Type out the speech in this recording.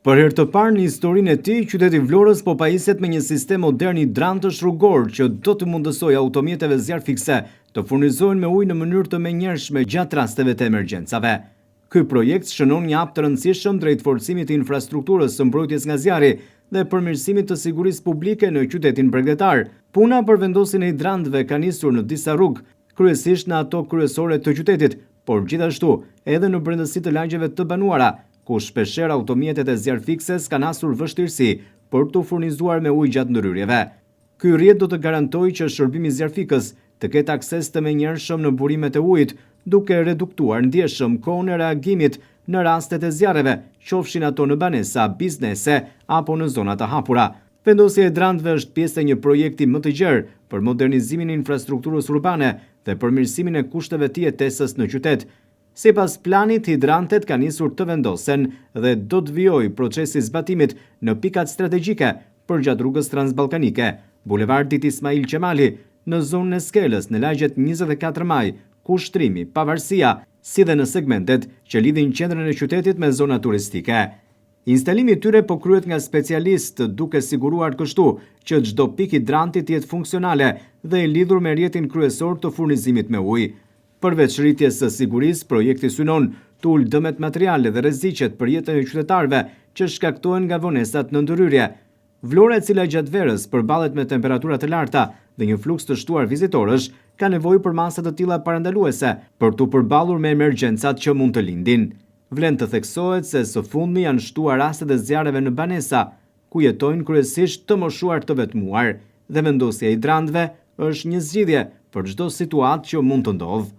Për herë të parë në historinë e tij, qyteti Vlorës po pajiset me një sistem modern hidrantësh rrugor që do të mundësojë automjeteve zjarfikse të furnizohen me ujë në mënyrë të menjëhershme gjatë rasteve të emergjencave. Ky projekt shënon një hap të rëndësishëm drejt forcimit të infrastrukturës së mbrojtjes nga zjarri dhe përmirësimit të sigurisë publike në qytetin bregdetar. Puna për vendosjen e hidrantëve ka nisur në disa rrugë, kryesisht në ato kryesore të qytetit, por gjithashtu edhe në brendësi të lagjeve të banuara, ku shpeshherë automjetet e zjarfikses kanë hasur vështirësi për të furnizuar me ujë gjatë ndërhyrjeve. Ky rrjet do të garantojë që shërbimi i zjarfikës të ketë akses të menjëhershëm në burimet e ujit, duke reduktuar ndjeshëm kohën e reagimit në rastet e zjarreve, qofshin ato në banesa, biznese apo në zona të hapura. Vendosja e hidrantëve është pjesë e një projekti më të gjerë për modernizimin e infrastrukturës urbane dhe përmirësimin e kushteve të jetesës në qytet. Sipas planit, hidrantet kanë nisur të vendosen dhe do të vijojë procesi zbatimit në pikat strategjike përgjatë rrugës transballkanike, bulevardit Ismail Qemali, në zonën e Skelës, në lagjet 24 Maj, Kushtrimi, Pavarësia, si dhe në segmentet që lidhin qendrën e qytetit me zona turistike. Instalimi i tyre po kryhet nga specialistë, duke siguruar kështu që çdo pikë hidranti të jetë funksionale dhe i lidhur me rrjetin kryesor të furnizimit me ujë. Përveç rritjes së sigurisë, projekti synon të ulë dëmet materiale dhe rreziqet për jetën e qytetarëve që shkaktohen nga vonesat në ndërhyrje. Vlora, e cila gjatë verës përballet me temperatura të larta dhe një fluks të shtuar vizitorësh, ka nevojë për masa të tilla parandaluese për të përballur me emergjencat që mund të lindin. Vlen të theksohet se së fundmi janë shtuar rastet e zjarreve në banesa, ku jetojnë kryesisht të moshuar të vetmuar, dhe vendosja e hidrantëve është një zgjidhje për çdo situatë që mund të ndodhë.